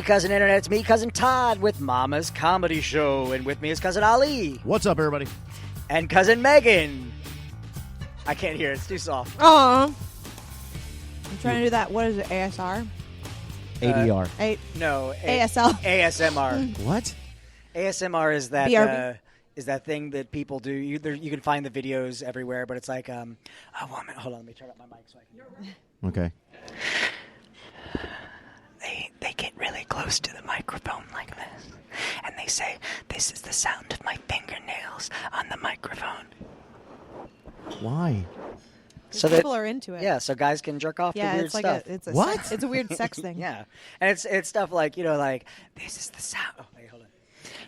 Cousin Internet. It's me, Cousin Todd, with Mama's Comedy Show. And with me is Cousin Ali. What's up, everybody? And Cousin Megan. I can't hear. It's too soft. I'm trying to do that. What is it? ASR? ADR. No. ASL. ASMR. What? ASMR is that BRB? Is that thing that people do. You can find the videos everywhere, but it's like, oh, one minute. Hold on. Let me turn up my mic so I can Okay. They get really close to the microphone like this, and they say, "This is the sound of my fingernails on the microphone." Why? So that People are into it. yeah, so guys can jerk off to weird it's like stuff. What? It's a weird sex thing. Yeah, and it's stuff like like this is the sound. Oh, wait, hold on.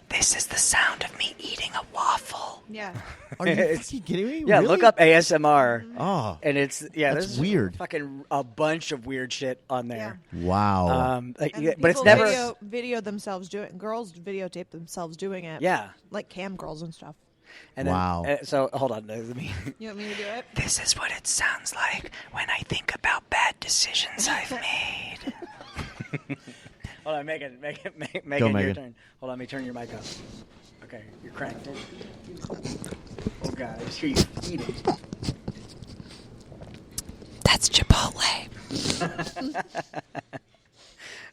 This is the sound of me eating a waffle. Yeah. Are you fucking kidding me? Yeah, Really? look up ASMR. Oh. And it's That's there's weird. Fucking a bunch of weird shit on there. Wow. And but it's people never. video themselves doing. Girls videotape themselves doing it. Yeah. Like cam girls and stuff. And then, Wow. So hold on. Let me. You want me to do it? This is what it sounds like when I think about bad decisions I've made. Hold on, Megan, Go, your Megan. turn. Hold on, let me turn your mic up. Okay, you're cranked. Oh, God, I just hear you eating. That's Chipotle.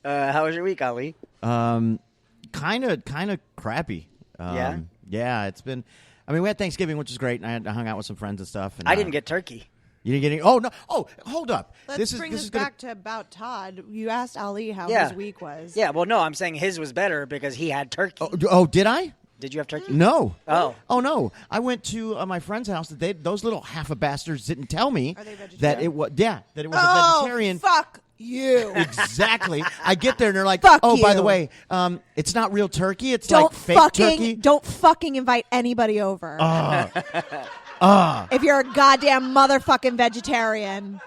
How was your week, Ali? Kind of crappy. Yeah? Yeah, it's been. I mean, we had Thanksgiving, which is great, and I hung out with some friends and stuff. And I didn't get turkey. You didn't get any? Oh no! Oh, hold up! Let's bring this back to about Todd. You asked Ali how his week was. Yeah, well, no, I'm saying his was better because he had turkey. Oh, did I? Did you have turkey? No. Oh. Oh no! I went to my friend's house. Those little half of bastards didn't tell me Are they vegetarian? that it was. Yeah, that it was a Oh, vegetarian. fuck you. Exactly. I get there and they're like, Fuck "Oh, by the you. way, it's not real turkey. It's like fake turkey." Don't fucking invite anybody over. If you're a goddamn motherfucking vegetarian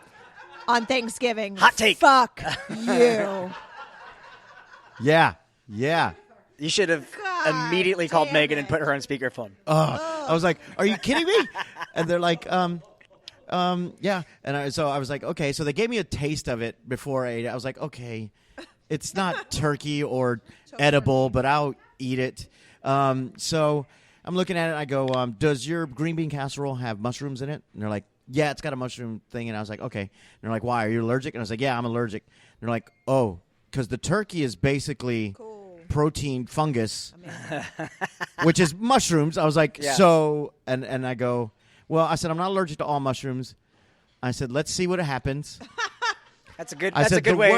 on Thanksgiving. Hot take. Fuck you. Yeah. You should have God immediately called damn Megan it. and put her on speakerphone. I was like, "Are you kidding me?" And they're like, yeah." And so I was like, "Okay." So they gave me a taste of it before I ate it. I was like, "Okay, it's not turkey or edible, but I'll eat it." So I'm looking at it. And I go, "Does your green bean casserole have mushrooms in it?" And they're like, "Yeah, it's got a mushroom thing." And I was like, "Okay." And they're like, "Why? Are you allergic?" And I was like, "Yeah, I'm allergic." And they're like, "Oh, because the turkey is basically protein fungus, which is mushrooms." I was like, Yeah. "So," and I go, "Well," I said, "I'm not allergic to all mushrooms." I said, "Let's see what happens." That's a good. I That's said, a good way.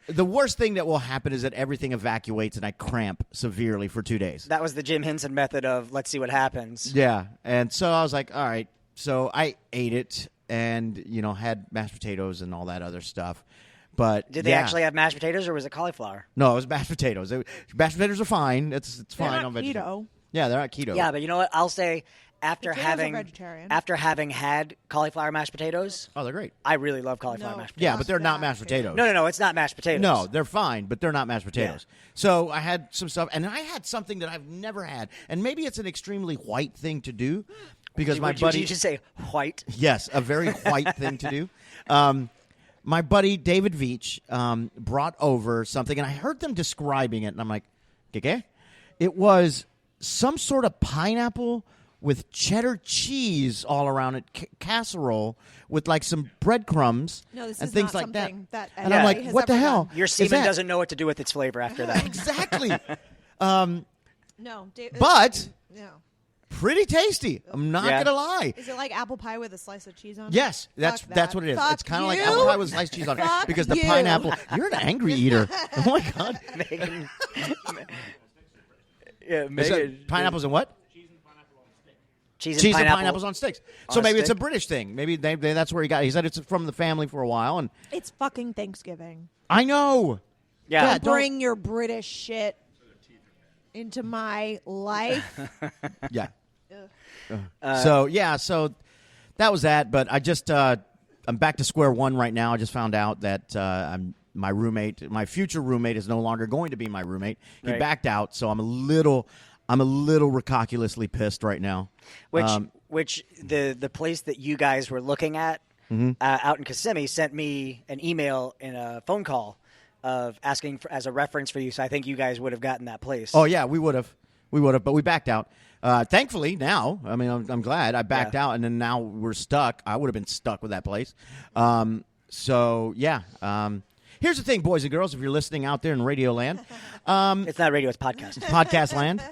the worst thing that will happen is that everything evacuates and I cramp severely for 2 days. That was the Jim Henson method of let's see what happens. Yeah, and so I was like, all right. So I ate it and had mashed potatoes and all that other stuff. But Did they actually have mashed potatoes or was it cauliflower? No, it was mashed potatoes. Mashed potatoes are fine. It's They're fine not on vegetarian. keto. Yeah, they're not keto. Yeah, but you know what? I'll say after Potatoes are having vegetarian. had cauliflower mashed potatoes, Oh, they're great. I really love cauliflower No. mashed potatoes. Yeah, but they're not mashed potatoes. No, it's not mashed potatoes. No, they're fine, but they're not mashed potatoes. So I had some stuff, and I had something that I've never had, and maybe it's an extremely white thing to do because my buddy. Did you just say white? Yes, a very white thing to do. My buddy David Veach brought over something, and I heard them describing it, and I'm like, okay. It was some sort of pineapple with cheddar cheese all around it, casserole with like some breadcrumbs No, this and is things not like that. something that And I'm like, anybody has what the ever hell? done. Your is semen that? doesn't know what to do with its flavor after that. Exactly. No. But No. pretty tasty. I'm not Yeah. gonna lie. Is it like apple pie with a slice of cheese on it? Yes, that's Fuck what it is. that. It's kind of Fuck like you. apple pie with sliced cheese on it Fuck because the you. pineapple. You're an angry eater. Oh my god. Megan. Yeah, Is Megan. that pineapples and what? Cheese Cheese and pineapples on sticks. So on a maybe it's a stick? British thing. Maybe that's where he got it. He said it's from the family for a while, and It's fucking Thanksgiving. I know. Yeah. Yeah, don't- Bring your British shit into my life. Yeah. So that was that. But I just I'm back to square one right now. I just found out that my future roommate, is no longer going to be my roommate. He Right. backed out, so I'm a little ridiculously pissed right now. Which the place that you guys were looking at Mm-hmm. out in Kissimmee sent me an email and a phone call of asking as a reference for you. So I think you guys would have gotten that place. Oh yeah, we would have, but we backed out. Thankfully, now I mean I'm glad I backed out, and then now we're stuck. I would have been stuck with that place. So yeah. Here's the thing, boys and girls, if you're listening out there in Radio Land. It's not radio, it's podcast. Podcast land.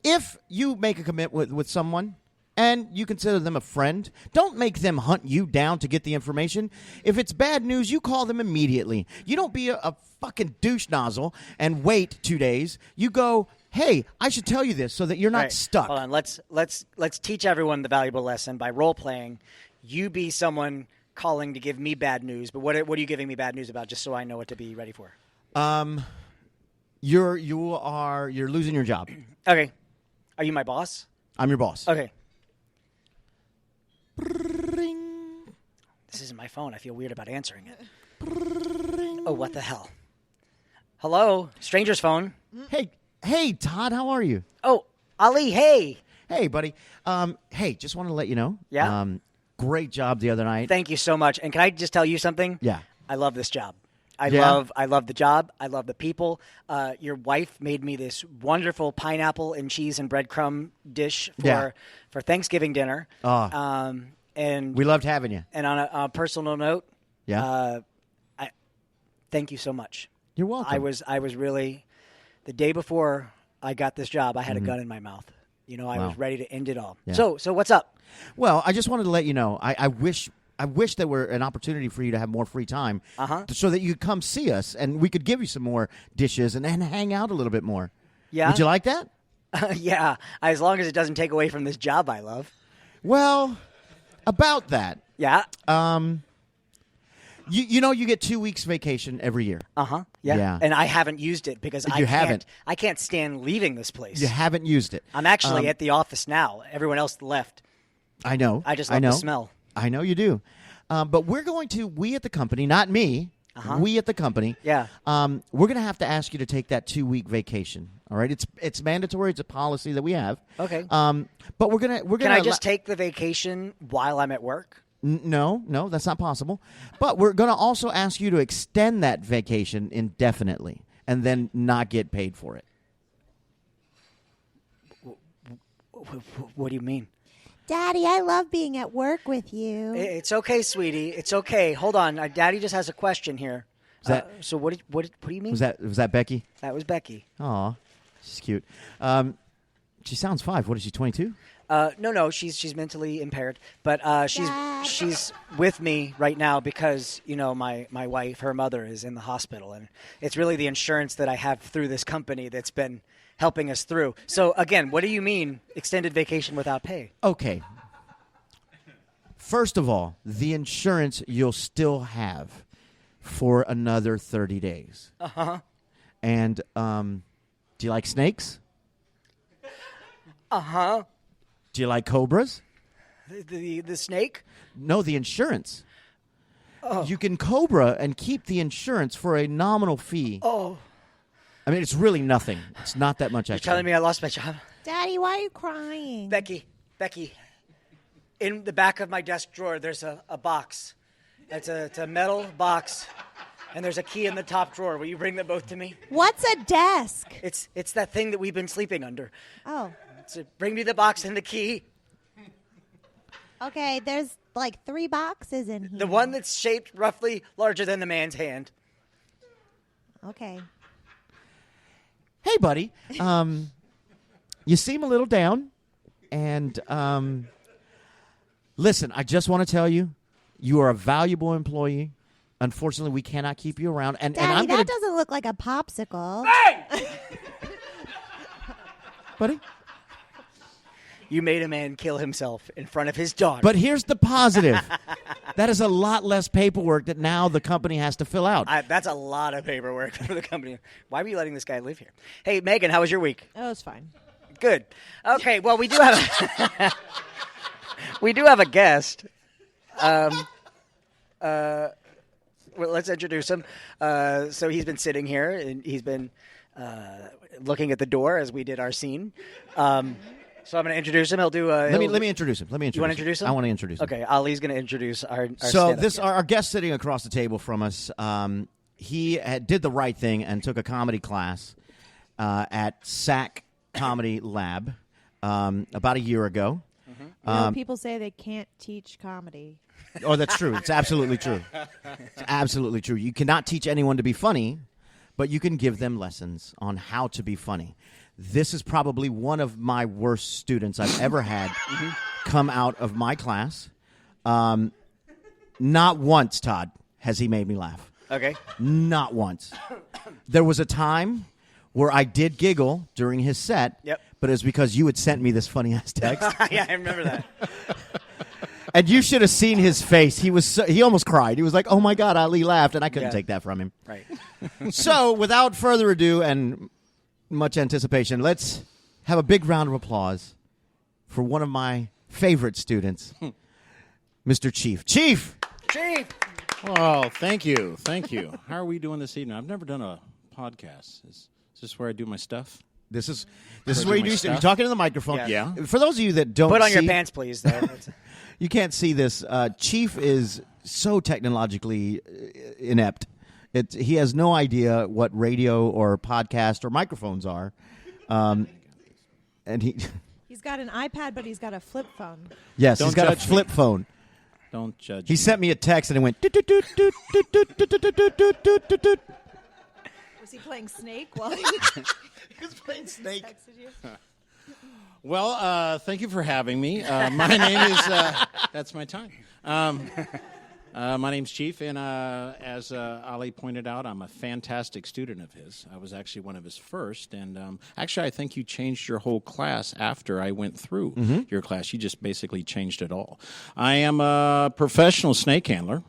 If you make a commitment with someone and you consider them a friend, don't make them hunt you down to get the information. If it's bad news, you call them immediately. You don't be a fucking douche nozzle and wait 2 days. You go, hey, I should tell you this so that you're not stuck. Hold on, let's teach everyone the valuable lesson by role playing. You be someone calling to give me bad news, but what are you giving me bad news about, just so I know what to be ready for? You're losing your job. Okay. Are you my boss? I'm your boss. Okay. This isn't my phone. I feel weird about answering it. Oh, what the hell? Hello? Stranger's phone. Hey, Todd, how are you? Oh, Ali, hey. Hey, buddy. Hey, just wanted to let you know. Yeah? Great job the other night. Thank you so much. And can I just tell you something? Yeah. I love this job. I Yeah? love the job. I love the people. Your wife made me this wonderful pineapple and cheese and breadcrumb dish for Thanksgiving dinner. And We loved having you. And on a personal note, Yeah. thank you so much. You're welcome. I was really, the day before I got this job, I had a gun in my mouth. You know, I was ready to end it all. Yeah. So what's up? Well, I just wanted to let you know, I wish there were an opportunity for you to have more free time so that you could come see us and we could give you some more dishes and hang out a little bit more. Yeah. Would you like that? Yeah, as long as it doesn't take away from this job I love. Well, about that. Yeah. You know you get 2 weeks vacation every year. Yeah. Yeah. And I haven't used it because haven't. I can't stand leaving this place. You haven't used it. I'm actually at the office now. Everyone else left. I know. I just love the smell. I know you do. But we at the company, not me, we at the company, we're going to have to ask you to take that 2 week vacation. All right? It's mandatory. It's a policy that we have. Okay. But we're going to Can I just take the vacation while I'm at work? No, that's not possible. But we're going to also ask you to extend that vacation indefinitely and then not get paid for it. What do you mean? Daddy, I love being at work with you. It's okay, sweetie. It's okay. Hold on. Daddy just has a question here. So what do you mean? Was that Becky? That was Becky. Aw, she's cute. She sounds 5. What is she, 22? No, she's mentally impaired, but she's with me right now because my wife, her mother, is in the hospital, and it's really the insurance that I have through this company that's been helping us through. So again, what do you mean extended vacation without pay? Okay. First of all, the insurance you'll still have for another 30 days. And do you like snakes? Do you like cobras? The snake? No, the insurance. You can cobra and keep the insurance for a nominal fee. I mean, it's really nothing. It's not that much extra. You're telling me I lost my job? Daddy, why are you crying? Becky, in the back of my desk drawer, there's a box. It's a metal box, and there's a key in the top drawer. Will you bring them both to me? What's a desk? It's that thing that we've been sleeping under. Oh. So bring me the box and the key. Okay, there's like 3 boxes in here. The one that's shaped roughly larger than the man's hand. Okay. Hey, buddy. You seem a little down. And listen, I just want to tell you, you are a valuable employee. Unfortunately, we cannot keep you around. And Daddy, that doesn't look like a popsicle. Hey! Buddy? You made a man kill himself in front of his daughter. But here's the positive. That is a lot less paperwork that now the company has to fill out. That's a lot of paperwork for the company. Why were you letting this guy live here? Hey, Megan, how was your week? Oh, it's fine. Good. Okay, well, we do have a guest. Well, let's introduce him. So he's been sitting here, and he's been looking at the door as we did our scene. So I'm going to introduce him. He'll do. Let me introduce him. You want to introduce him? I want to introduce him. Okay, Ali's going to introduce our So stand-up guest. our guest sitting across the table from us he did the right thing and took a comedy class at SAC Comedy Lab about a year ago. People say they can't teach comedy. Oh, that's true. It's absolutely true. It's absolutely true. You cannot teach anyone to be funny, but you can give them lessons on how to be funny. This is probably one of my worst students I've ever had come out of my class. Not once, Todd, has he made me laugh. Okay. Not once. There was a time where I did giggle during his set, Yep. but it was because you had sent me this funny-ass text. Yeah, I remember that. And you should have seen his face. He almost cried. He was like, "Oh my God, Ali laughed," and I couldn't take that from him. Right. So, without further ado and much anticipation, let's have a big round of applause for one of my favorite students, Mr. Chief. Chief! Chief! Well, thank you. Thank you. How are we doing this evening? I've never done a podcast. Is this where I do my stuff? This is where you my do. stuff? You're talking to the microphone. Yeah. For those of you that don't Put on your see- pants, please, though. You can't see this. Chief is so technologically inept. He has no idea what radio or podcast or microphones are. And He's got an iPad, but he's got a flip phone. yes, Don't he's got a judge me. flip phone. Don't judge He me. sent me a text and it went. Doot, doot, doot, doot, doot, doot, doot, doot, doot, doot, doot, doot, doot. Was he playing Snake while he He's playing Snake. texted you? Well, thank you for having me. My name is. That's my time. My name's Chief, and as Ali pointed out, I'm a fantastic student of his. I was actually one of his first, and actually, I think you changed your whole class after I went through your class. You just basically changed it all. I am a professional snake handler.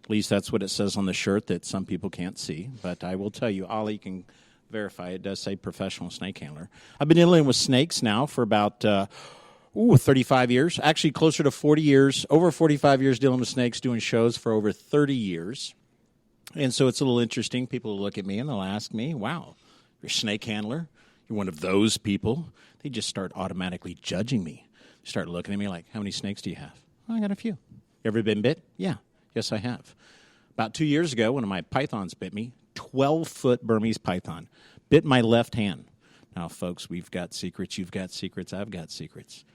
At least that's what it says on the shirt that some people can't see. But I will tell you, Ali can verify it does say professional snake handler. I've been dealing with snakes now for about 35 years, actually closer to 40 years, over 45 years dealing with snakes, doing shows for over 30 years. And so it's a little interesting. People will look at me and they'll ask me, wow, you're a snake handler? You're one of those people? They just start automatically judging me. They start looking at me like, how many snakes do you have? Oh, I got a few. You ever been bit? Yeah. Yes, I have. About 2 years ago, one of my pythons bit me, 12-foot Burmese python, bit my left hand. Now, folks, we've got secrets. You've got secrets. I've got secrets.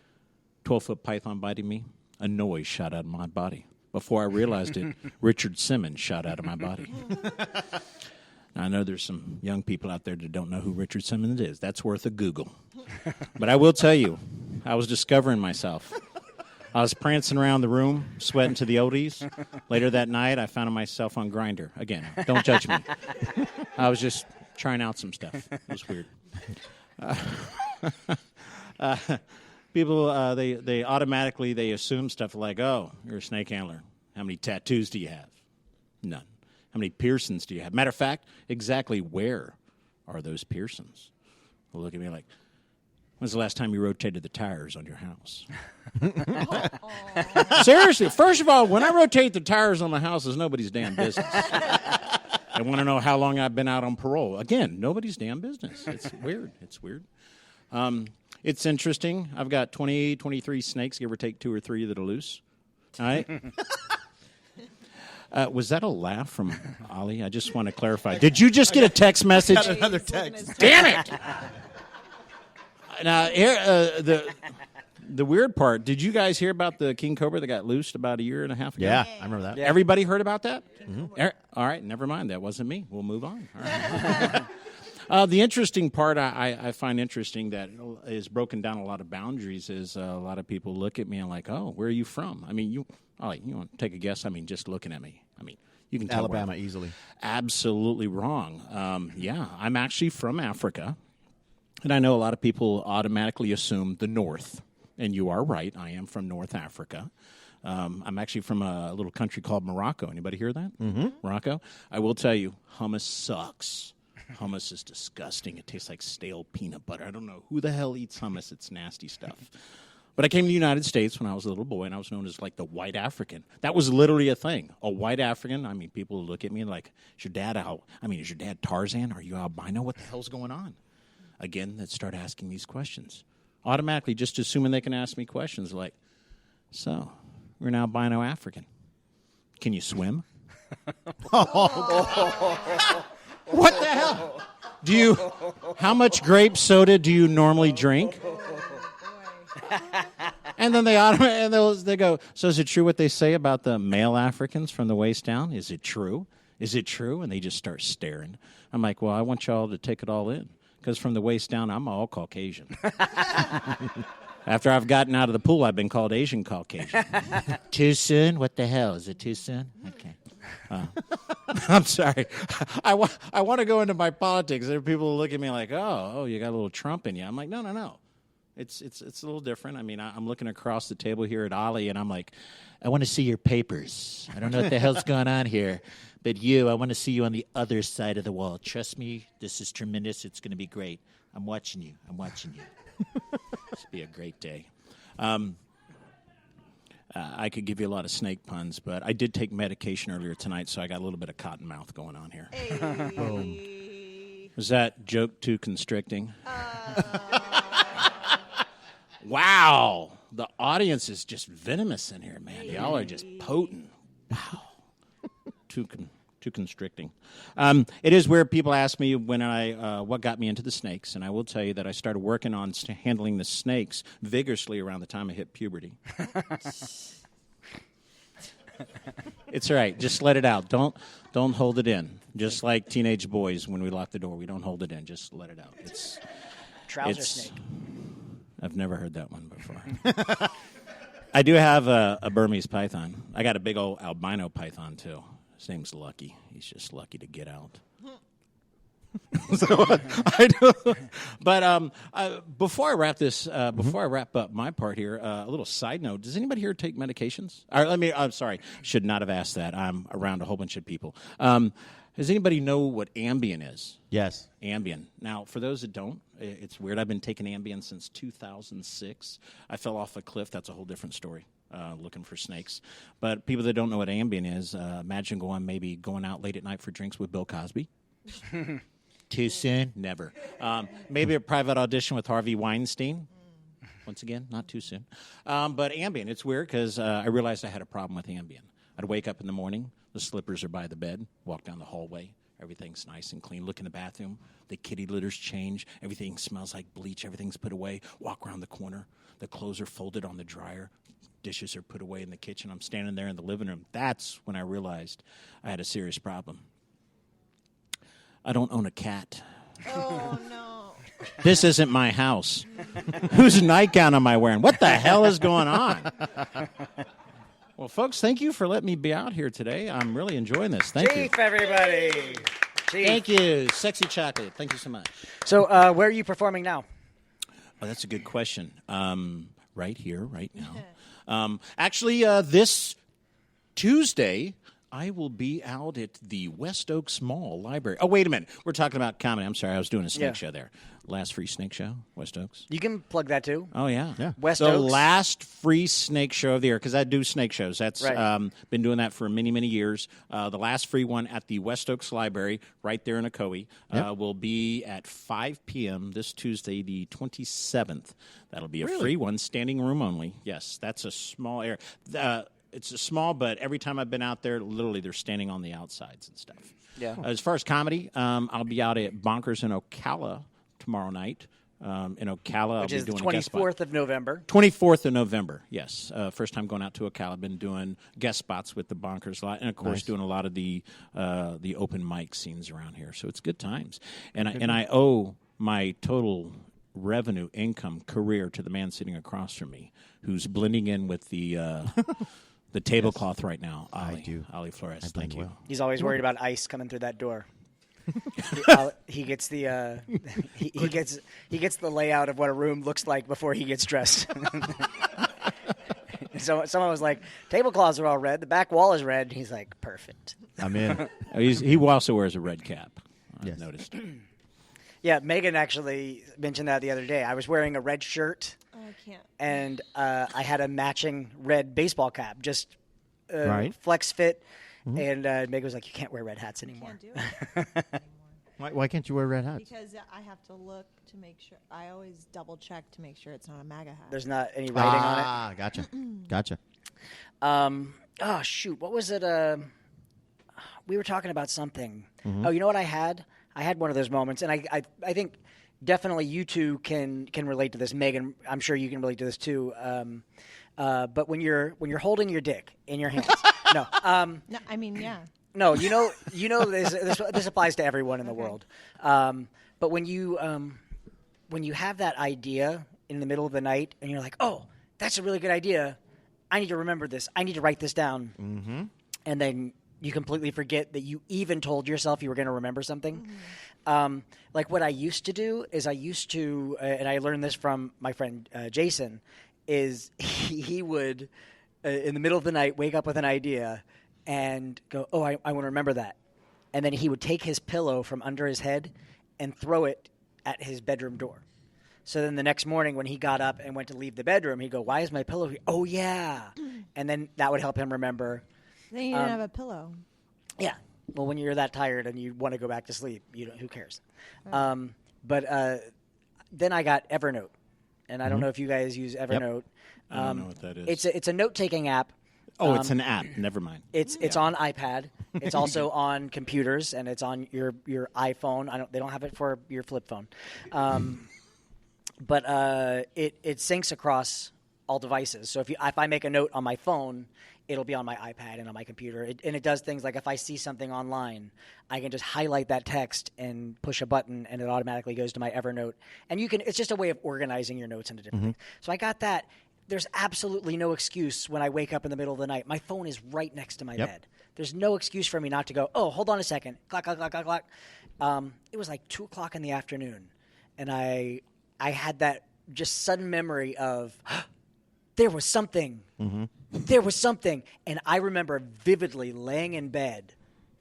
12-foot python biting me, a noise shot out of my body. Before I realized it, Richard Simmons shot out of my body. Now, I know there's some young people out there that don't know who Richard Simmons is. That's worth a Google. But I will tell you, I was discovering myself. I was prancing around the room, sweating to the oldies. Later that night, I found myself on Grindr. Again, don't judge me. I was just trying out some stuff. It was weird. People, they automatically, they assume stuff like, oh, you're a snake handler. How many tattoos do you have? None. How many piercings do you have? Matter of fact, exactly where are those piercings? They'll look at me like, when's the last time you rotated the tires on your house? Seriously, first of all, when I rotate the tires on my house, it's nobody's damn business. They want to know how long I've been out on parole. Again, nobody's damn business. It's weird. It's weird. It's interesting. I've got 20, 23 snakes, give or take 2 or 3 that are loose. All right? Was that a laugh from Ali? I just want to clarify. Did you just get a text message? Got another text. Damn it! Now, here, the weird part, did you guys hear about the king cobra that got loosed about a year and a half ago? Yeah, I remember that. Everybody heard about that? Mm-hmm. All right, never mind. That wasn't me. We'll move on. All right. The interesting part I find interesting that is broken down a lot of boundaries is a lot of people look at me and like, oh, where are you from? I mean, you want to take a guess? I mean, just looking at me. I mean, you can tell Alabama easily. Absolutely wrong. Yeah, I'm actually from Africa. And I know a lot of people automatically assume the North. And you are right. I am from North Africa. I'm actually from a little country called Morocco. Anybody hear that? Mm-hmm. Morocco? I will tell you, hummus sucks. Hummus is disgusting. It tastes like stale peanut butter. I don't know who the hell eats hummus. It's nasty stuff. But I came to the United States when I was a little boy, and I was known as like the white African. That was literally a thing. A white African. I mean, people look at me like, is your dad out? I mean, is your dad Tarzan? Are you albino? What the hell's going on? Again, let's start asking these questions. Automatically, just assuming they can ask me questions like, so, you're an albino African. Can you swim? What the hell? How much grape soda do you normally drink? And then they go, so is it true what they say about the male Africans from the waist down? Is it true? Is it true? And they just start staring. I'm like, well, I want y'all to take it all in. Because from the waist down, I'm all Caucasian. After I've gotten out of the pool, I've been called Asian Caucasian. Too soon? What the hell? Is it too soon? Okay. I'm sorry. I want to go into my politics. There are people who look at me like, oh, you got a little Trump in you. I'm like, no. It's a little different. I mean, I'm looking across the table here at Ollie, and I'm like, I want to see your papers. I don't know what the hell's going on here. But I want to see you on the other side of the wall. Trust me, this is tremendous. It's going to be great. I'm watching you. It's be a great day. I could give you a lot of snake puns, but I did take medication earlier tonight, so I got a little bit of cotton mouth going on here. Hey. Was that joke too constricting? Wow. The audience is just venomous in here, man. Y'all are just potent. Wow. Too constricting. It is where people ask me what got me into the snakes, and I will tell you that I started working on handling the snakes vigorously around the time I hit puberty. It's all right. Just let it out. Don't hold it in. Just like teenage boys when we lock the door, we don't hold it in. Just let it out. Trouser snake. I've never heard that one before. I do have a Burmese python. I got a big old albino python too. His name's Lucky. He's just lucky to get out. So I do. But before I wrap this, before I wrap up my part here, a little side note: does anybody here take medications? I'm sorry, should not have asked that. I'm around a whole bunch of people. Does anybody know what Ambien is? Yes. Ambien. Now, for those that don't, it's weird. I've been taking Ambien since 2006. I fell off a cliff. That's a whole different story. Looking for snakes. But people that don't know what Ambien is, imagine going out late at night for drinks with Bill Cosby. Too soon? Never. Maybe a private audition with Harvey Weinstein. Once again, not too soon. But Ambien, it's weird because I realized I had a problem with Ambien. I'd wake up in the morning, the slippers are by the bed, walk down the hallway, everything's nice and clean, look in the bathroom, the kitty litter's changed, everything smells like bleach, everything's put away, walk around the corner, the clothes are folded on the dryer, dishes are put away in the kitchen, I'm standing there in the living room. That's when I realized I had a serious problem. I don't own a cat. Oh, no. This isn't my house. Whose nightgown am I wearing? What the hell is going on? Well, folks, thank you for letting me be out here today. I'm really enjoying this. Thank you. Chief, everybody. Chief. Thank you. Sexy chocolate. Thank you so much. So where are you performing now? Oh, that's a good question. Right here, right now. Actually, this Tuesday, I will be out at the West Oaks Mall Library. Oh, wait a minute. We're talking about comedy. I'm sorry. I was doing a snake show there. Last free snake show, West Oaks. You can plug that too. Oh, yeah. West so Oaks. last free snake show of the year, because I do snake shows. That's Right. been doing that for many, many years. The last free one at the West Oaks Library right there in Ocoee will be at 5 p.m. this Tuesday, the 27th. That'll be a free one, standing room only. Yes, that's a small area. It's a small, but every time I've been out there, literally they're standing on the outsides and stuff. Yeah. As far as comedy, I'll be out at Bonkers in Ocala tomorrow night. In Ocala, Which I'll is be the doing a guest spot. 24th of November. 24th of November, yes. First time going out to Ocala. I've been doing guest spots with the Bonkers a lot, and of course doing a lot of the open mic scenes around here. So it's good times. And I owe my total revenue, income, career to the man sitting across from me, who's blending in with the the tablecloth right now. Ollie Flores, thank you. He's always worried about ice coming through that door. He gets the he gets the layout of what a room looks like before he gets dressed. So someone was like, "Tablecloths are all red. The back wall is red." He's like, "Perfect." I'm in. He also wears a red cap. I've noticed. Yeah, Megan actually mentioned that the other day. I was wearing a red shirt. Oh, I can't. And I had a matching red baseball cap, just Right. flex fit. And Megan was like, "You can't wear red hats anymore." Can't do it anymore. Why can't you wear red hats? Because I have to look to make sure. I always double check to make sure it's not a MAGA hat. There's not any writing on Gotcha. Gotcha. it. Oh shoot, what was it? we were talking about something. Mm-hmm. Oh, you know what I had? I had one of those moments, and I think definitely you two can relate to this. Megan, I'm sure you can relate to this too. But when you're holding your dick in your hands, no, No, I mean, yeah. no, you know this applies to everyone in the world. But when you have that idea in the middle of the night, and you're like, oh, that's a really good idea. I need to remember this. I need to write this down. Mm-hmm. And then you completely forget that you even told yourself you were going to remember something. Mm-hmm. Like what I used to do is and I learned this from my friend Jason, is he would, in the middle of the night, wake up with an idea and go, oh, I want to remember that. And then he would take his pillow from under his head and throw it at his bedroom door. So then the next morning when he got up and went to leave the bedroom, he'd go, why is my pillow here? Oh, yeah. And then that would help him remember. Then you didn't have a pillow. Yeah. Well, when you're that tired and you want to go back to sleep, who cares? Right. But then I got Evernote. And I don't know if you guys use Evernote. I don't know what that is. It's a note-taking app. Oh, it's an app. Never mind. It's on iPad. It's also on computers, and it's on your iPhone. They don't have it for your flip phone. But it syncs across all devices. So if I make a note on my phone, it'll be on my iPad and on my computer. And it does things like if I see something online, I can just highlight that text and push a button, and it automatically goes to my Evernote. And it's just a way of organizing your notes into different things. So I got that. There's absolutely no excuse when I wake up in the middle of the night. My phone is right next to my bed. There's no excuse for me not to go, oh, hold on a second. Clock, clock, clock, clock, clock. It was like 2 o'clock in the afternoon, and I had that just sudden memory of there was something. Mm-hmm. There was something. And I remember vividly laying in bed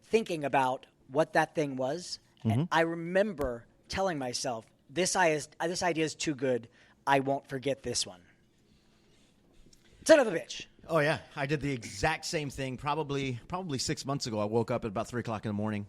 thinking about what that thing was. Mm-hmm. And I remember telling myself, this idea is too good. I won't forget this one. Son of a bitch. Oh, yeah. I did the exact same thing probably 6 months ago. I woke up at about 3 o'clock in the morning.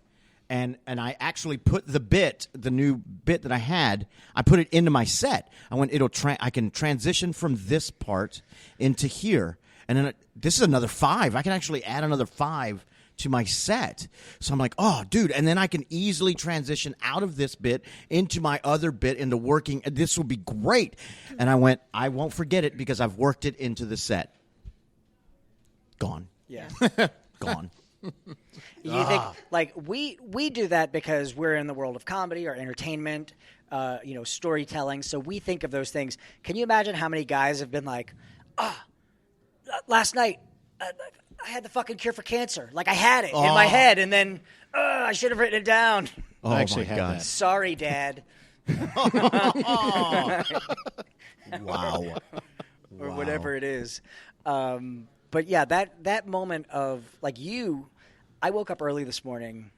And I actually put the new bit that I had, I put it into my set. I went, I can transition from this part into here. And then this is another 5. I can actually add another 5 to my set. So I'm like, oh, dude. And then I can easily transition out of this bit into my other bit into working. This will be great. And I went, I won't forget it because I've worked it into the set. Gone. Yeah. Gone. You think like we do that because we're in the world of comedy or entertainment, storytelling. So we think of those things. Can you imagine how many guys have been like, last night I had the fucking cure for cancer. Like I had it in my head, and then I should have written it down. Oh, I actually my had God. that. Sorry, Dad. Wow. Or whatever it is. But yeah, that moment of like I woke up early this morning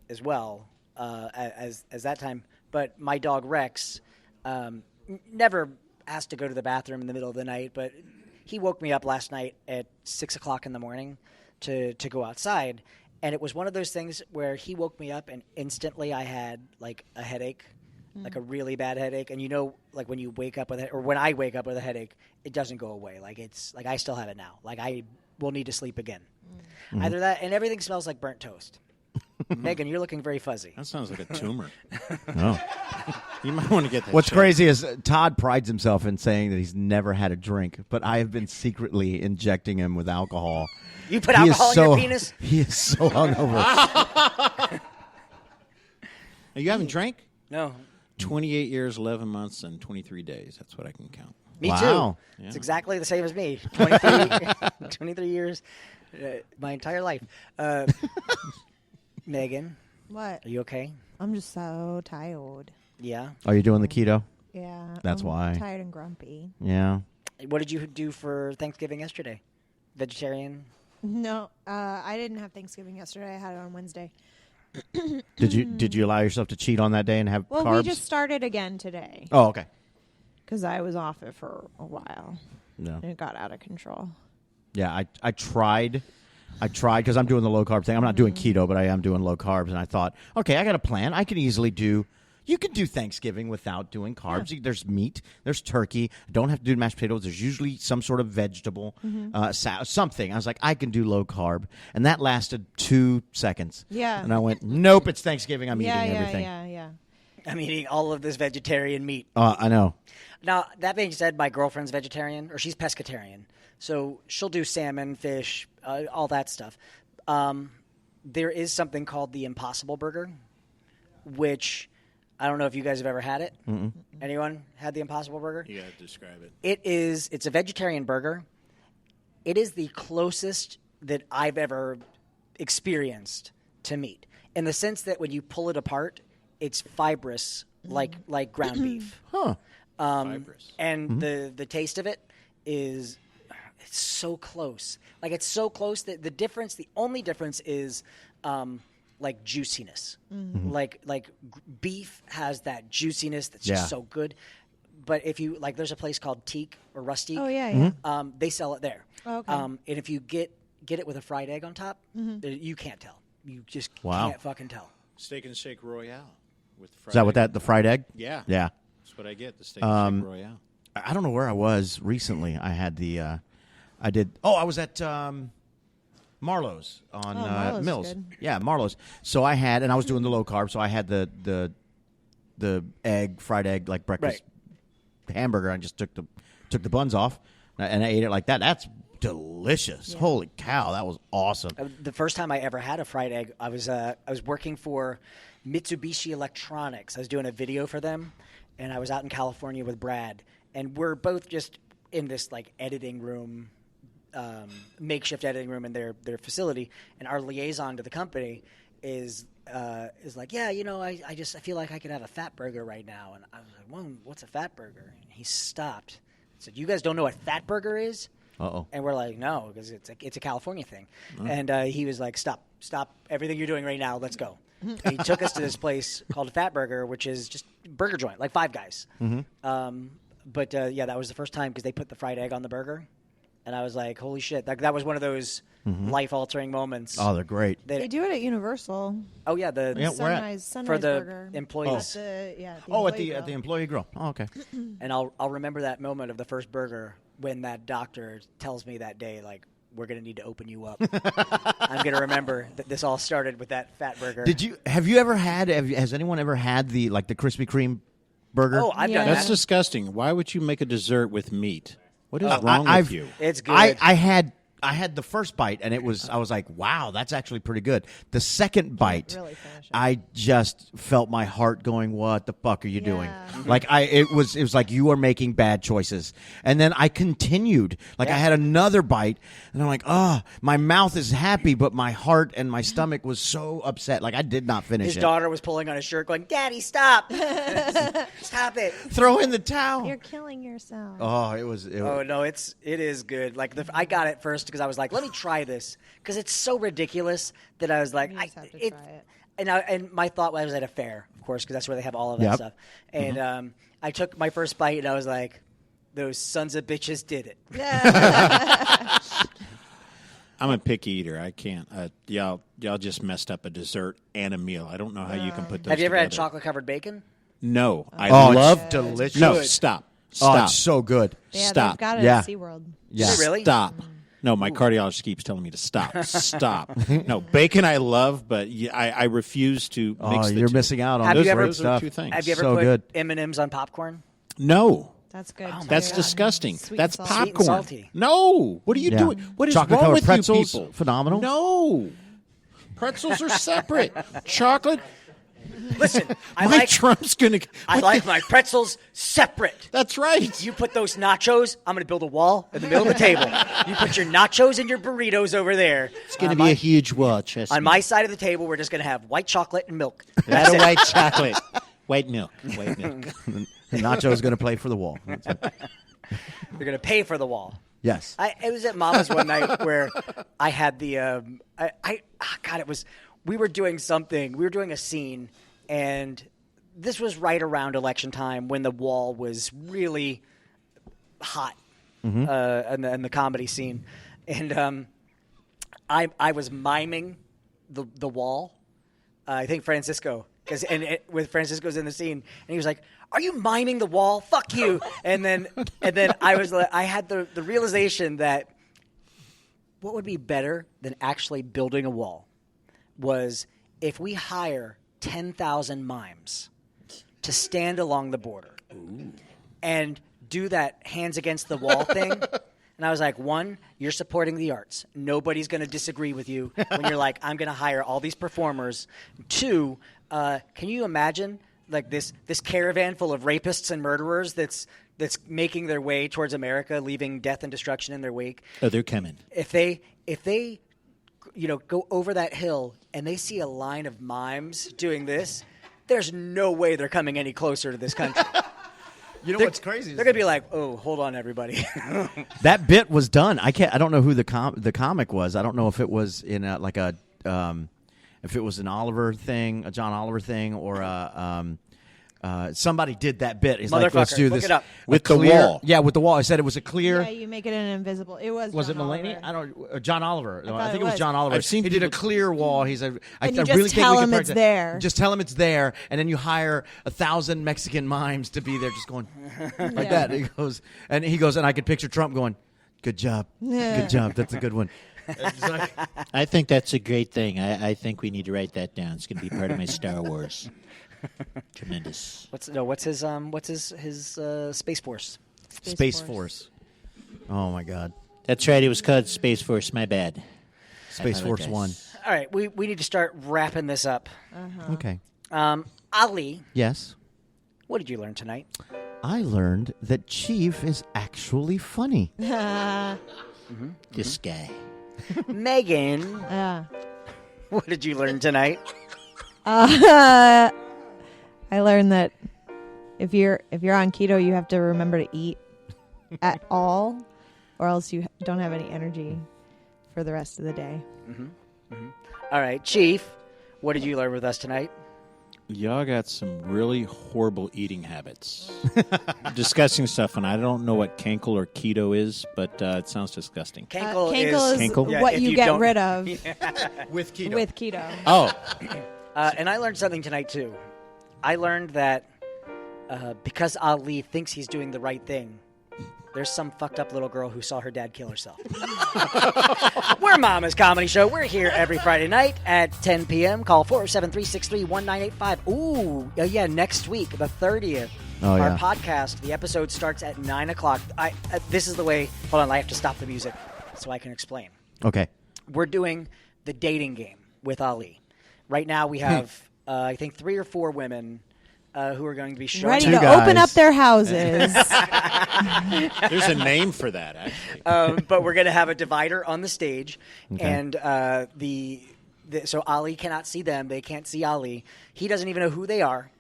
as well as that time. But my dog Rex never has to go to the bathroom in the middle of the night. But he woke me up last night at 6 o'clock in the morning to go outside. And it was one of those things where he woke me up and instantly I had like a headache. Like a really bad headache, and like when you wake up with it, or when I wake up with a headache, it doesn't go away. Like it's like I still have it now. Like I will need to sleep again. Mm-hmm. Either that, and everything smells like burnt toast. Megan, you're looking very fuzzy. That sounds like a tumor. Oh. You might want to get that. What's checked. crazy is Todd prides himself in saying that he's never had a drink, but I have been secretly injecting him with alcohol. You put alcohol in your penis? He is so hungover. You haven't drank? No. 28 years, 11 months, and 23 days. That's what I can count. Me Wow. too. Yeah. It's exactly the same as me. 23 years, my entire life. Megan, What? are you okay? I'm just so tired. Yeah. Are you doing the keto? Yeah. That's I'm why. tired and grumpy. Yeah. What did you do for Thanksgiving yesterday? Vegetarian? No, I didn't have Thanksgiving yesterday. I had it on Wednesday. Did you allow yourself to cheat on that day and have Well, carbs? we just started again today Oh, okay. because I was off it for a while. No. And it got out of control. Yeah, I tried because I'm doing the low carb thing. I'm not doing keto, but I am doing low carbs. And I thought, okay, I got a plan. I can easily do You can do Thanksgiving without doing carbs. There's meat. There's turkey. Don't have to do mashed potatoes. There's usually some sort of vegetable, something. I was like, I can do low carb. And that lasted 2 seconds. Yeah. And I went, nope, it's Thanksgiving. I'm eating everything. Yeah. I'm eating all of this vegetarian meat. I know. Now, that being said, my girlfriend's vegetarian, or she's pescatarian. So she'll do salmon, fish, all that stuff. There is something called the Impossible Burger, which I don't know if you guys have ever had it. Mm-mm. Anyone had the Impossible Burger? You got to describe it. It's a vegetarian burger. It is the closest that I've ever experienced to meat, in the sense that when you pull it apart, it's fibrous like ground beef. Huh. Fibrous. And the taste of it is it's so close. Like it's so close that the only difference is like juiciness. Like beef has that juiciness that's just so good. But if you like, there's a place called Teak or Rusty. Oh yeah. They sell it there. Oh, okay. And if you get it with a fried egg on top, you can't tell. You just Wow. can't fucking tell. Steak and Shake Royale with fried Is that what egg. the fried egg? Yeah. Yeah. That's what I get, the Steak and Shake Royale. I don't know where I was recently. I had I was at Marlowe's on Marlowe's Mills. good. Yeah, Marlowe's. So I had, and I was doing the low carb, so I had the fried egg, like breakfast hamburger. I just took the buns off, and I ate it like that. That's delicious. Holy cow, that was awesome. The first time I ever had a fried egg, I was working for Mitsubishi Electronics. I was doing a video for them, and I was out in California with Brad, and we're both just in this like editing room, makeshift editing room in their facility, and our liaison to the company is like, yeah, I feel like I could have a fat burger right now, and I was like, well, what's a fat burger? And he stopped, said, you guys don't know what fat burger is? Uh-oh. And we're like, no, because it's a California thing. And he was like, stop everything you're doing right now. Let's go. And he took us to this place called Fat Burger, which is just a burger joint, like Five Guys. But that was the first time because they put the fried egg on the burger. And I was like, holy shit. That was one of those life-altering moments. Oh, they're great. They do it at Universal. Oh, yeah. Yeah, where at? Sunrise For the Burger. employees. At the At the employee grill. Oh, okay. And I'll remember that moment of the first burger when that doctor tells me that day, like, we're going to need to open you up. I'm going to remember that this all started with that fat burger. Has anyone ever had the Krispy Kreme burger? Oh, I've done That's that. disgusting. Why would you make a dessert with meat? What is wrong with you? It's good. I had the first bite, and I was like, wow, that's actually pretty good. The second bite, really finish it. I just felt my heart going, what the fuck are you doing? Yeah. Like it was like you are making bad choices. And then I continued. Like I had another bite, and I'm like, my mouth is happy, but my heart and my stomach was so upset. Like I did not finish His it. daughter was pulling on his shirt going, Daddy, stop. Stop it. Throw in the towel. You're killing yourself. Oh, it was. Oh, no, it is good. Like I got it first because I was like, let me try this. Because it's so ridiculous that I was like, You just have to try it. And my thought was at a fair, of course, because that's where they have all of that stuff. And I took my first bite, and I was like, those sons of bitches did it. I'm a picky eater. I can't. Y'all just messed up a dessert and a meal. I don't know how you can put those Have you ever had together. chocolate-covered bacon? No. I Oh, love it's delicious. No, stop. Oh, Stop. it's so good. Yeah, Stop. they've got it Yeah. at SeaWorld. Yeah. Is it really? Stop. No, my cardiologist keeps telling me to stop. Stop. No, bacon I love, but I refuse to mix the You're two. missing out on Have those you ever- great Those are stuff. two things. Have you ever So put good. M&Ms on popcorn? No. That's good. too. That's Yeah. disgusting. Sweet That's and salty. popcorn. Sweet and salty. No. What are you Yeah. doing? What is Chocolate wrong covered with pretzels, you people? phenomenal. No. Pretzels are separate. Chocolate. Listen, My Trump's gonna. I like my pretzels separate. That's right. You put those nachos, I'm going to build a wall in the middle of the table. You put your nachos and your burritos over there. It's going to be a huge watch. On my side of the table, we're just going to have white chocolate and milk. Not a white chocolate. White milk. White milk. Nacho's going to play for the wall. You're going to pay for the wall. Yes. It was at Mama's one night where I had the we were doing something. We were doing a scene, and this was right around election time when the wall was really hot in the comedy scene, and I was miming the wall. I think Francisco with Francisco's in the scene, and he was like, "Are you miming the wall? Fuck you!" And then I had the realization that what would be better than actually building a wall was if we hire 10,000 mimes to stand along the border and do that hands against the wall thing. And I was like, one, you're supporting the arts. Nobody's going to disagree with you when you're like, I'm going to hire all these performers. Two, can you imagine like this caravan full of rapists and murderers that's making their way towards America, leaving death and destruction in their wake? Oh, they're coming. If they go over that hill and they see a line of mimes doing this, there's no way they're coming any closer to this country. You know what's crazy? They're gonna be like, "Oh, hold on, everybody." That bit was done. I don't know who the comic was. I don't know if it was in if it was an Oliver thing, a John Oliver thing, or somebody did that bit. He's like, let's do look this it up. With the wall. Yeah, with the wall. I said it was a clear. Yeah, you make it an invisible. It was. Was John it Mulaney? Oliver. John Oliver. No, I thought think it it was was. John Oliver. I've seen he did a people- clear wall. He's a. And you I just really tell think we him could it's practice- there. Just tell him it's there, and then you hire 1,000 Mexican mimes to be there, just going like that. He goes, and I could picture Trump going, "Good job, good job. That's a good one." It's like, I think that's a great thing. I think we need to write that down. It's going to be part of my Star Wars. Tremendous. What's his Space Force? Space Force. Oh my God. That's right. It was called Space Force. My bad. Space Force apologize. 1. All right, we need to start wrapping this up. Okay. Ali, Yes. what did you learn tonight? I learned that Chief is actually funny. This guy. Megan, what did you learn tonight? I learned that if you're on keto, you have to remember to eat at all, or else you don't have any energy for the rest of the day. All right, Chief, what did you learn with us tonight? Y'all got some really horrible eating habits. Disgusting stuff, and I don't know what cankle or keto is, but it sounds disgusting. Cankle is Cankle? Yeah, what if you you get don't- rid of With keto. with keto. Oh, and I learned something tonight, too. I learned that because Ali thinks he's doing the right thing, there's some fucked up little girl who saw her dad kill herself. We're Mama's Comedy Show. We're here every Friday night at 10 p.m. Call 407-363-1985. Ooh, yeah, next week, the 30th. Oh, Our yeah. podcast, the episode starts at 9 o'clock. This is the way, hold on, I have to stop the music so I can explain. Okay. We're doing the dating game with Ali. Right now we have, I think, 3 or 4 women who are going to be showing Ready Two to guys. open up their houses. there's a name for that, actually. but we're going to have a divider on the stage, Okay. and so Ali cannot see them. They can't see Ali. He doesn't even know who they are.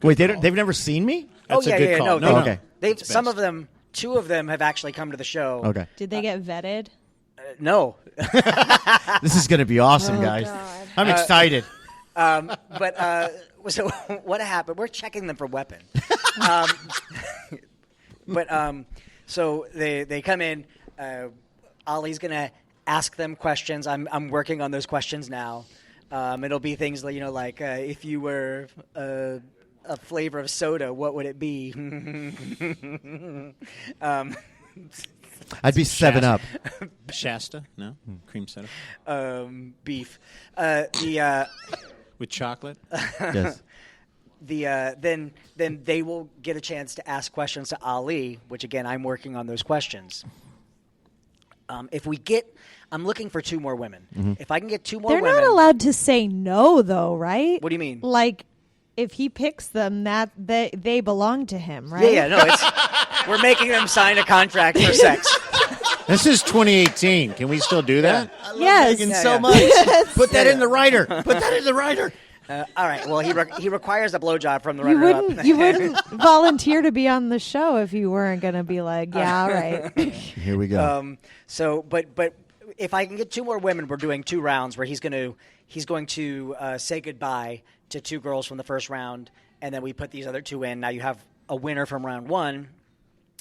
Wait, they've never seen me? That's yeah, a good yeah, call. no. Okay. They've That's some best. of them, 2 of them have actually come to the show. Okay. Did they get vetted? No, This is going to be awesome, guys. God. I'm excited. but so what happened? We're checking them for weapons. So they come in. Ollie's gonna ask them questions. I'm working on those questions now. It'll be things like like if you were a flavor of soda, what would it be? I'd be 7 Up. Shasta? No? Cream soda? Beef. With chocolate? Yes. Then they will get a chance to ask questions to Ali, which again I'm working on those questions. I'm looking for 2 more women. If I can get 2 more They're women, not allowed to say no, though, right? What do you mean? Like, if he picks them, that they belong to him, right? Yeah, no, we're making them sign a contract for sex. This is 2018. Can we still do that? Yes. Megan Yeah, so yeah. much. Put that in the writer. Put that in the writer. All right. Well, he requires a blowjob from the You runner-up. you wouldn't volunteer to be on the show if you weren't going to be like, yeah, all right. Here we go. But if I can get 2 more women, we're doing 2 rounds where he's going to say goodbye to 2 girls from the first round, and then we put these other 2 in. Now you have a winner from round 1,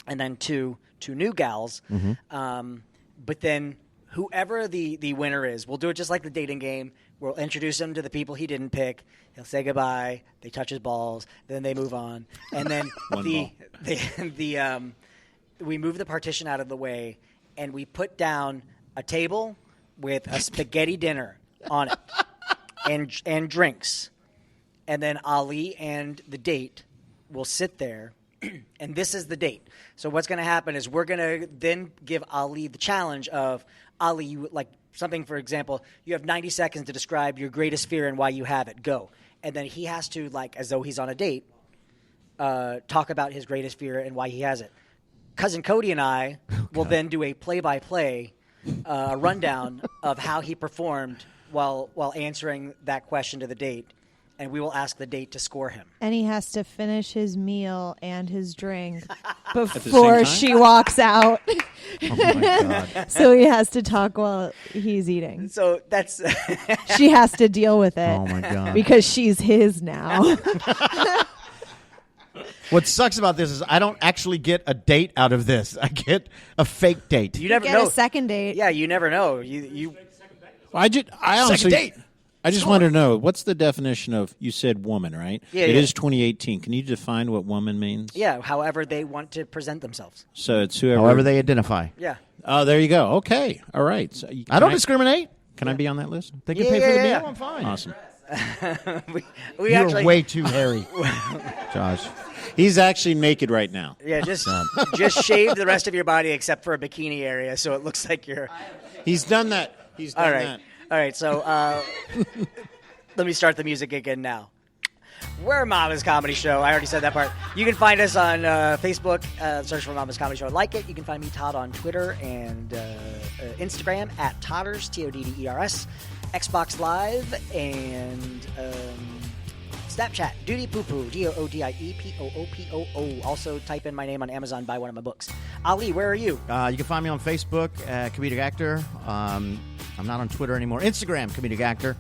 and then two new gals. But then whoever the winner is, we'll do it just like the dating game. We'll introduce him to the people he didn't pick. He'll say goodbye. They touch his balls. Then they move on. And then we move the partition out of the way, and we put down a table with a spaghetti dinner on it and drinks. And then Ali and the date will sit there, and this is the date. So what's going to happen is we're going to then give Ali the challenge of, Ali, you like something, for example, you have 90 seconds to describe your greatest fear and why you have it. Go. And then he has to, like, as though he's on a date, talk about his greatest fear and why he has it. Cousin Cody and I will then do a play-by-play rundown of how he performed while answering that question to the date. And we will ask the date to score him. And he has to finish his meal and his drink before she walks out. Oh my God. So he has to talk while he's eating. So that's... She has to deal with it. Oh my God. Because she's his now. What sucks about this is I don't actually get a date out of this. I get a fake date. You never Get know. a second date. Yeah, you never know. You I honestly, date. I just want to know, what's the definition of, you said woman, right? Yeah, It yeah. is 2018. Can you define what woman means? Yeah, however they want to present themselves. So it's whoever. However they identify. Yeah. Oh, there you go. Okay. All right. So I don't discriminate. Can I be on that list? They can pay for the meal. Yeah. I'm fine. Awesome. we You're actually way too hairy, Josh. He's actually naked right now. Yeah, just shave the rest of your body except for a bikini area so it looks like you're He's done that. He's done All right. that. All right, so let me start the music again now. We're Mama's Comedy Show. I already said that part. You can find us on Facebook. Search for Mama's Comedy Show and like it. You can find me, Todd, on Twitter and Instagram at Todders, Todders, Xbox Live, and Snapchat, Duty Poo Poo, DOODIEPOOPOO. Also, type in my name on Amazon, buy one of my books. Ali, where are you? You can find me on Facebook, comedic actor. I'm not on Twitter anymore. Instagram, comedic actor.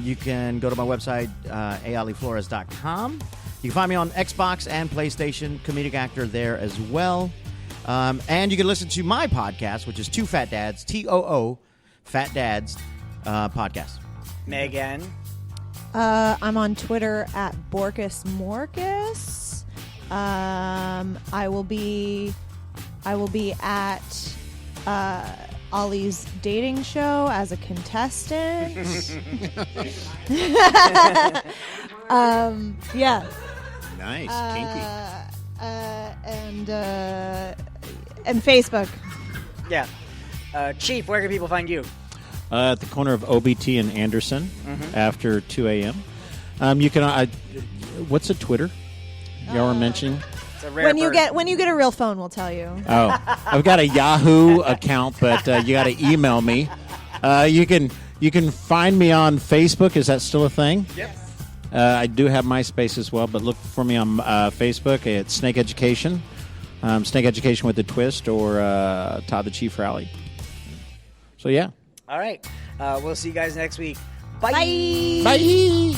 You can go to my website, aaliflores.com. You can find me on Xbox and PlayStation, comedic actor there as well. And you can listen to my podcast, which is Two Fat Dads, TOO, Fat Dads podcast. Megan. I'm on Twitter at Borkus Morkus. I will be at Ollie's dating show as a contestant. Yeah. Nice. Kinky. And Facebook. Yeah. Chief, where can people find you? At the corner of OBT and Anderson after 2 a.m. You can. What's a Twitter? Y'all were mentioning. It's a rare When you bird. get a real phone, we'll tell you. Oh, I've got a Yahoo account, but you got to email me. You can find me on Facebook. Is that still a thing? Yep. I do have MySpace as well, but look for me on Facebook. It's Snake Education, Snake Education with a twist, or Todd the Chief Rally. So yeah. All right. We'll see you guys next week. Bye. Bye. Bye.